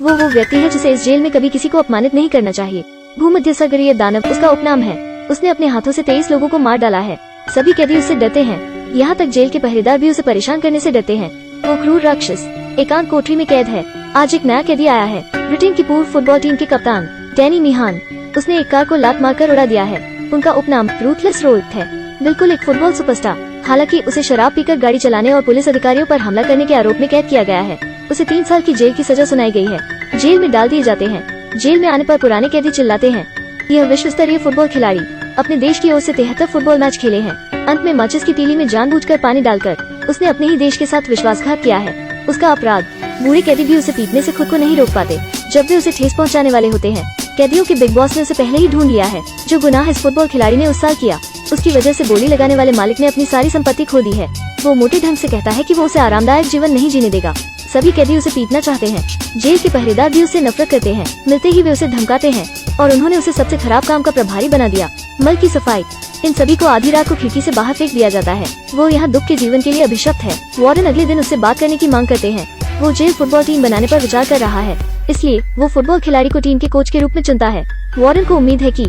वो व्यक्ति है जिसे इस जेल में कभी किसी को अपमानित नहीं करना चाहिए। भूमध्यसागरीय दानव उसका उपनाम है। उसने अपने हाथों से 23 लोगों को मार डाला है। सभी कैदी उससे डरते हैं, यहाँ तक जेल के पहरेदार भी उसे परेशान करने से डरते हैं। वो क्रूर राक्षस एकांत कोठरी में कैद है। आज एक नया कैदी आया है, ब्रिटेन की पूर्व फुटबॉल टीम के कप्तान डैनी मिहान। उसने एक कार को लात मारकर उड़ा दिया है। उनका उपनाम रूथलेस रोल्फ है, बिल्कुल एक फुटबॉल सुपरस्टार। हालांकि उसे शराब पीकर गाड़ी चलाने और पुलिस अधिकारियों पर हमला करने के आरोप में कैद किया गया है। उसे 3 साल की जेल की सजा सुनाई गई है। जेल में डाल दिए जाते हैं। जेल में आने पर पुराने कैदी चिल्लाते हैं। यह विश्व स्तरीय फुटबॉल खिलाड़ी अपने देश की ओर से 73 फुटबॉल मैच खेले हैं। अंत में माचिस की तीली में जानबूझकर पानी डालकर उसने अपने ही देश के साथ विश्वासघात किया है। उसका अपराध, बूढ़े कैदी भी उसे पीटने से खुद को नहीं रोक पाते जब वे उसे ठेस पहुंचाने वाले होते हैं। कैदियों के बिग बॉस ने उसे पहले ही ढूंढ लिया है। जो गुनाह इस फुटबॉल खिलाड़ी ने उस साल किया, उसकी वजह से बोली लगाने वाले मालिक ने अपनी सारी संपत्ति खो दी है। वो मोटे ढंग से कहता है कि वो उसे आरामदायक जीवन नहीं जीने देगा। सभी कैदी उसे पीटना चाहते हैं। जेल के पहरेदार भी उससे नफरत करते हैं। मिलते ही वे उसे धमकाते हैं और उन्होंने उसे सबसे खराब काम का प्रभारी बना दिया। मल की सफाई, इन सभी को आधी रात को खिड़की से बाहर फेंक दिया जाता है। वो यहाँ दुख के जीवन के लिए अभिशप्त है। वार्डन अगले दिन उससे बात करने की मांग करते हैं। वो जेल फुटबॉल टीम बनाने पर विचार कर रहा है, इसलिए वो फुटबॉल खिलाड़ी को टीम के कोच के रूप में चुनता है। वार्डन को उम्मीद है कि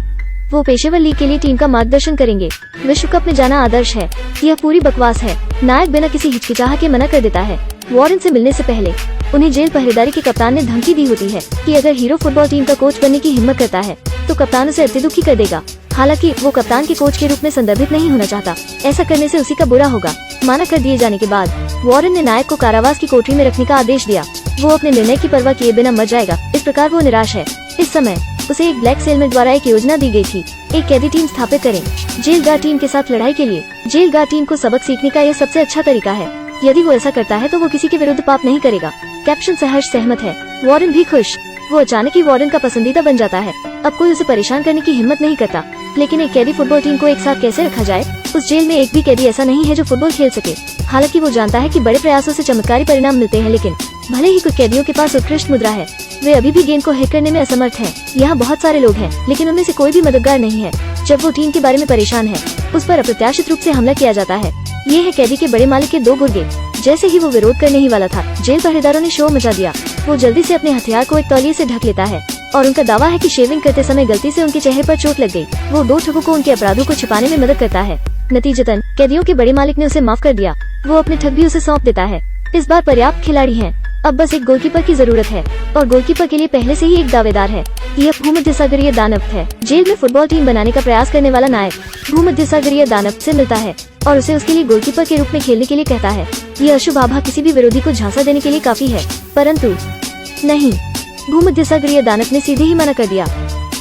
वो पेशेवर लीग के लिए टीम का मार्गदर्शन करेंगे। विश्व कप में जाना आदर्श है। यह पूरी बकवास है। नायक बिना किसी हिचकिचाहट के मना कर देता है। वार्डन से मिलने से पहले उन्हें जेल पहरेदारी के कप्तान ने धमकी दी होती है कि अगर हीरो फुटबॉल टीम का कोच बनने की हिम्मत करता है तो कप्तान उसे अति दुखी कर देगा। हालांकि वो कप्तान के कोच के रूप में संदर्भित नहीं होना चाहता। ऐसा करने से उसी का बुरा होगा। माना कर दिए जाने के बाद वार्डन ने नायक को कारावास की कोठरी में रखने का आदेश दिया। वो अपने निर्णय की परवाह किए बिना मर जाएगा। इस प्रकार वो निराश है। इस समय उसे एक ब्लैक सेलमेट द्वारा एक योजना दी गई थी, एक कैदी टीम स्थापित करें जेल गार्ड टीम के साथ लड़ाई के लिए। जेल गार्ड टीम को सबक सीखने का यह सबसे अच्छा तरीका है। यदि वो ऐसा करता है तो वो किसी के विरुद्ध पाप नहीं करेगा। कैप्शन सहर्ष सहमत है, वार्डन भी खुश। वो अचानक ही वार्डन का पसंदीदा बन जाता है। अब कोई उसे परेशान करने की हिम्मत नहीं करता। लेकिन एक कैदी फुटबॉल टीम को एक साथ कैसे रखा जाए? उस जेल में एक भी कैदी ऐसा नहीं है जो फुटबॉल खेल सके। हालांकि वो जानता है कि बड़े प्रयासों से चमत्कारी परिणाम मिलते हैं, लेकिन भले ही कुछ कैदियों के पास उत्कृष्ट मुद्रा है, वे अभी भी गेम को हैक करने में असमर्थ हैं। यहाँ बहुत सारे लोग हैं, लेकिन उनमें से कोई भी मददगार नहीं है। जब वो टीम के बारे में परेशान है, उस पर अप्रत्याशित रूप से हमला किया जाता है। ये है कैदी के बड़े मालिक के 2 गुर्गे। जैसे ही वो विरोध करने ही वाला था, जेल पहरेदारों ने शोर मचा दिया। वो जल्दी से अपने हथियार को एक तौलिए से ढक लेता है और उनका दावा है कि शेविंग करते समय गलती से उनके चेहरे पर चोट लग गई। वो 2 ठगों को उनके अपराधों को छिपाने में मदद करता है। नतीजतन कैदियों के बड़े मालिक ने उसे माफ कर दिया। वो अपने ठग भी उसे सौंप देता है। इस बार पर्याप्त खिलाड़ी हैं। अब बस एक गोलकीपर की जरूरत है और गोलकीपर के लिए पहले से ही एक दावेदार है। यह भूमध्यसागरीय दानव है। जेल में फुटबॉल टीम बनाने का प्रयास करने वाला नायक भूमध्यसागरीय दानव से मिलता है और उसे उसके लिए गोलकीपर के रूप में खेलने के लिए कहता है। यह अशुभ आभा किसी भी विरोधी को झांसा देने के लिए काफी है, परंतु नहीं, भूमध्यसागरीय दानव ने सीधे ही मना कर दिया।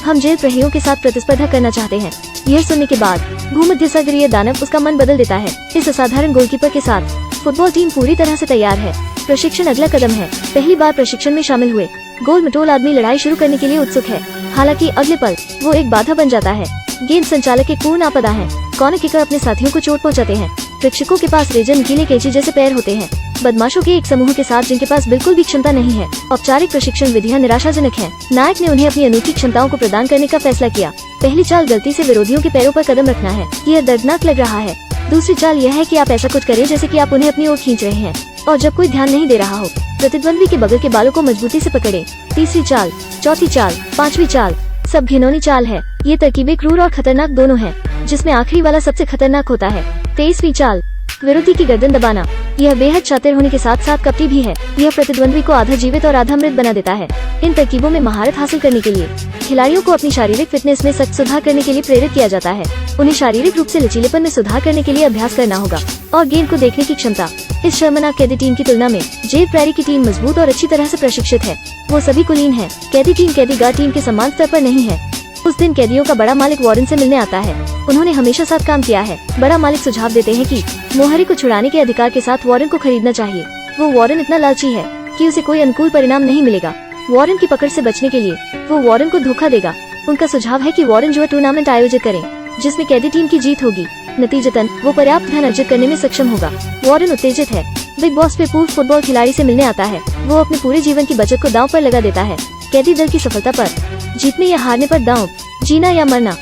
हम जेल प्रहरियों के साथ प्रतिस्पर्धा करना चाहते हैं। यह सुनने के बाद भूमध्यसागरीय दानव उसका मन बदल देता है। इस असाधारण गोलकीपर के साथ फुटबॉल टीम पूरी तरह से तैयार है। प्रशिक्षण अगला कदम है। पहली बार प्रशिक्षण में शामिल हुए गोल मटोल आदमी लड़ाई शुरू करने के लिए उत्सुक है। हालांकि अगले पल वो एक बाधा बन जाता है। गेंद संचालक एक पूर्ण आपदा है। कॉर्नर किकर अपने साथियों को चोट पहुंचाते हैं। प्रेक्षकों के पास रेजर नुकीले कैंची जैसे पैर होते हैं। बदमाशों के एक समूह के साथ जिनके पास बिल्कुल भी क्षमता नहीं है। औपचारिक प्रशिक्षण विधियां निराशाजनक हैं। नायक ने उन्हें अपनी अनूठी क्षमताओं को प्रदान करने का फैसला किया। पहली चाल गलती से विरोधियों के पैरों पर कदम रखना है। यह दर्दनाक लग रहा है। दूसरी चाल यह है कि आप ऐसा कुछ करें जैसे कि आप उन्हें अपनी ओर खींच रहे हैं और जब कोई ध्यान नहीं दे रहा हो, प्रतिद्वंदी के बगल के बालों को मजबूती से पकड़े। तीसरी चाल, चौथी चाल, 5वीं चाल सब घिनौनी चाल है। ये तरकीबें क्रूर और खतरनाक दोनों हैं, जिसमें आखिरी वाला सबसे खतरनाक होता है। 23वीं चाल, विरोधी की गर्दन दबाना। यह बेहद शातिर होने के साथ साथ कपटी भी है। यह प्रतिद्वंदी को आधा जीवित और आधा मृत बना देता है। इन तरकीबों में महारत हासिल करने के लिए खिलाड़ियों को अपनी शारीरिक फिटनेस में सख्त सुधार करने के लिए प्रेरित किया जाता है। उन्हें शारीरिक रूप से लचीलेपन में सुधार करने के लिए अभ्यास करना होगा और गेंद को देखने की क्षमता। इस शर्मनाक कैदी टीम की तुलना में जेल प्रैरी की टीम मजबूत और अच्छी तरह से प्रशिक्षित है। वो सभी कुलीन है। कैदी टीम कैदी गार्ड टीम के समान स्तर पर नहीं है। उस दिन कैदियों का बड़ा मालिक वार्डन से मिलने आता है। उन्होंने हमेशा साथ काम किया है। बड़ा मालिक सुझाव देते हैं कि मोहरी को छुड़ाने के अधिकार के साथ वार्डन को खरीदना चाहिए। वो वार्डन इतना लालची है कि उसे कोई अनुकूल परिणाम नहीं मिलेगा। वार्डन की पकड़ से बचने के लिए वो वार्डन को धोखा देगा। उनका सुझाव है कि वार्डन जुआ टूर्नामेंट आयोजित करें जिसमें कैदी टीम की जीत होगी। नतीजतन वो पर्याप्त धन अर्जित करने में सक्षम होगा। वार्डन उत्तेजित है। बिग बॉस पे पूर्व फुटबॉल खिलाड़ी से मिलने आता है। वो अपने पूरे जीवन की बचत को दांव पर लगा देता है। कैदी दल की सफलता पर, जीतने या हारने पर दांव, जीना या मरना।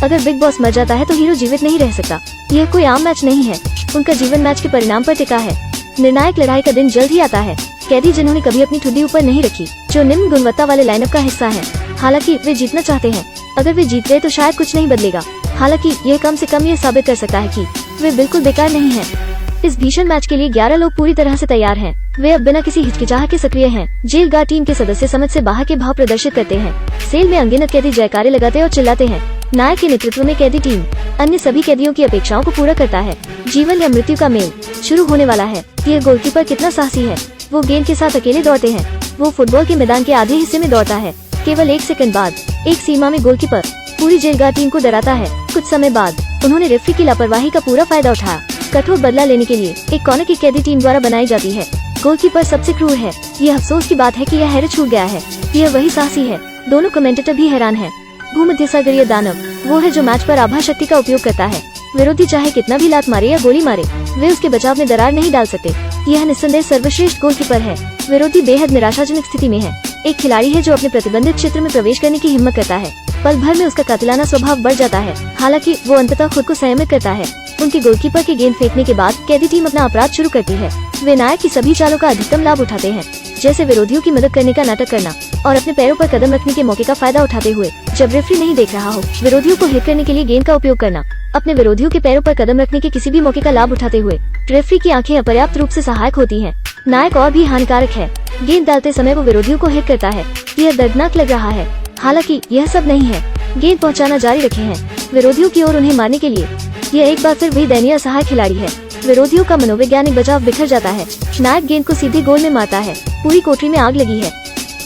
अगर बिग बॉस मर जाता है तो हीरो जीवित नहीं रह सकता। यह कोई आम मैच नहीं है। उनका जीवन मैच के परिणाम पर टिका है। निर्णायक लड़ाई का दिन जल्द ही आता है। कैदी जिन्होंने कभी अपनी ठुड्डी ऊपर नहीं रखी, जो निम्न गुणवत्ता वाले लाइनअप का हिस्सा है। हालांकि वे जीतना चाहते हैं। अगर वे जीत गए तो शायद कुछ नहीं बदलेगा। हालांकि यह कम से कम ये साबित कर सकता है कि वे बिल्कुल बेकार नहीं हैं। इस भीषण मैच के लिए 11 लोग पूरी तरह से तैयार हैं। वे अब बिना किसी हिचकिचाहट के सक्रिय हैं। जेल गार्ड टीम के सदस्य समझ से बाहर के भाव प्रदर्शित करते हैं। सेल में अनगिनत कैदी जयकारे लगाते और चिल्लाते हैं। नायक के नेतृत्व में कैदी टीम अन्य सभी कैदियों की अपेक्षाओं को पूरा करता है। जीवन या मृत्यु का मेल शुरू होने वाला है। यह गोलकीपर कितना साहसी है। वो गेंद के साथ अकेले दौड़ते हैं। वो फुटबॉल के मैदान के आधे हिस्से में दौड़ता है। केवल 1 सेकंड बाद एक सीमा में गोलकीपर पूरी जेल गार्ड टीम को डराता है। कुछ समय बाद उन्होंने रेफरी की लापरवाही का पूरा फायदा उठाया। कठोर बदला लेने के लिए एक कॉर्नर की कैदी टीम द्वारा बनाई जाती है। गोलकीपर सबसे क्रूर है। यह अफसोस की बात है कि यह हैरत छूट गया है। यह वही साहसी है। दोनों कमेंटेटर भी हैरान हैं। भूमध्यसागरीय दानव वो है जो मैच पर आभा शक्ति का उपयोग करता है। विरोधी चाहे कितना भी लात मारे या गोली मारे, वे उसके बचाव में दरार नहीं डाल सकते। यह निस्संदेह सर्वश्रेष्ठ गोलकीपर है। विरोधी बेहद निराशाजनक स्थिति में है। एक खिलाड़ी है जो अपने प्रतिबंधित क्षेत्र में प्रवेश करने की हिम्मत करता है। पल भर में उसका कातिलाना स्वभाव बढ़ जाता है। हालांकि वो अंततः खुद को संयमित करता है। उनके गोलकीपर के गेंद फेंकने के बाद कैदी टीम अपना अपराध शुरू करती है। वे नायक की सभी चालों का अधिकतम लाभ उठाते हैं, जैसे विरोधियों की मदद करने का नाटक करना और अपने पैरों पर कदम रखने के मौके का फायदा उठाते हुए जब रेफरी नहीं देख रहा हो, विरोधियों को हिट करने के लिए गेंद का उपयोग करना। अपने विरोधियों के पैरों पर कदम रखने के किसी भी मौके का लाभ उठाते हुए रेफरी की आंखें अपर्याप्त रूप से सहायक होती हैं। नायक और भी हानिकारक है। गेंद डालते समय वो विरोधियों को हिट करता है। यह दर्दनाक लग रहा है। हालांकि यह सब नहीं है। गेंद पहुंचाना जारी रखे हैं विरोधियों की ओर उन्हें मारने के लिए। यह एक बार फिर वही दयनीय असहाय खिलाड़ी है। विरोधियों का मनोवैज्ञानिक बचाव बिखर जाता है। नायक गेंद को सीधे गोल में मारता है। पूरी कोठरी में आग लगी है।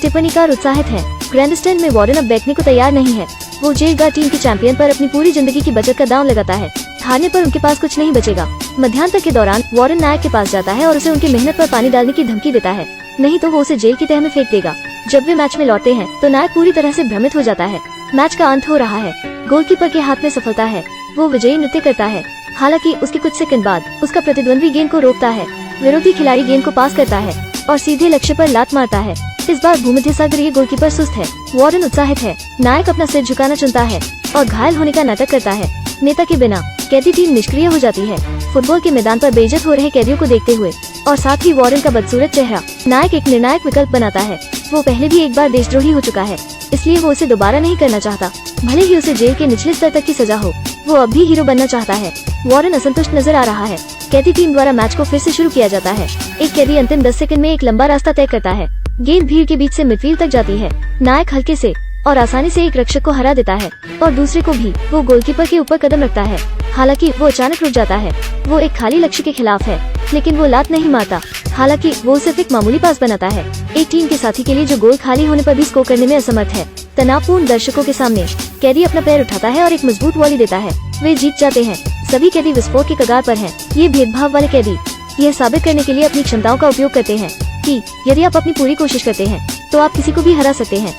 टिप्पणीकार उत्साहित है। ग्रैंडस्टैंड में वार्डन अब बैठने को तैयार नहीं है। वो जेल गार्ड टीम के चैंपियन पर अपनी पूरी जिंदगी की बचत का दांव लगाता है। हारने पर उनके पास कुछ नहीं बचेगा। मध्यांतर के दौरान वार्डन नायक के पास जाता है और उसे उनकी मेहनत पर पानी डालने की धमकी देता है, नहीं तो वो उसे जेल की तह में फेंक देगा। जब वे मैच में लौटते हैं तो नायक पूरी तरह से भ्रमित हो जाता है। मैच का अंत हो रहा है। गोलकीपर के हाथ में सफलता है। वो विजयी नृत्य करता है। हालांकि उसके कुछ सेकंड बाद उसका प्रतिद्वंद्वी गेंद को रोकता है। विरोधी खिलाड़ी गेंद को पास करता है और सीधे लक्ष्य पर लात मारता है। इस बार भूमध्यसागरीय गोलकीपर सुस्त है। वार्डन उत्साहित है। नायक अपना सिर झुकाना चुनता है और घायल होने का नाटक करता है। नेता के बिना कैदी टीम निष्क्रिय हो जाती है। फुटबॉल के मैदान पर बेइज्जत हो रहे कैदियों को देखते हुए और साथ ही वार्डन का बदसूरत चेहरा नायक एक निर्णायक विकल्प बनाता है। वो पहले भी एक बार देशद्रोही हो चुका है, इसलिए वो उसे दोबारा नहीं करना चाहता। भले ही उसे जेल के निचले स्तर तक की सजा हो, वो अब भी हीरो बनना चाहता है। वार्डन असंतुष्ट नजर आ रहा है। कैदी टीम द्वारा मैच को फिर से शुरू किया जाता है। एक कैदी अंतिम 10 सेकंड में एक लंबा रास्ता तय करता है। गेंद भीड़ के बीच से मिडफील्ड तक जाती है। नायक हल्के से और आसानी से एक रक्षक को हरा देता है और दूसरे को भी। वो गोलकीपर के ऊपर कदम रखता है। हालांकि वो अचानक रुक जाता है। वो एक खाली लक्ष्य के खिलाफ है, लेकिन वो लात नहीं मारता। हालांकि वो सिर्फ एक मामूली पास बनाता है, एक टीम के साथी के लिए जो गोल खाली होने पर भी स्कोर करने में असमर्थ है। तनावपूर्ण दर्शकों के सामने कैदी अपना पैर उठाता है और एक मजबूत वॉली देता है। वे जीत जाते हैं। सभी कैदी विस्फोट के कगार पर हैं। ये भेदभाव वाले कैदी यह साबित करने के लिए अपनी क्षमताओं का उपयोग करते हैं कि यदि आप अपनी पूरी कोशिश करते हैं तो आप किसी को भी हरा सकते हैं।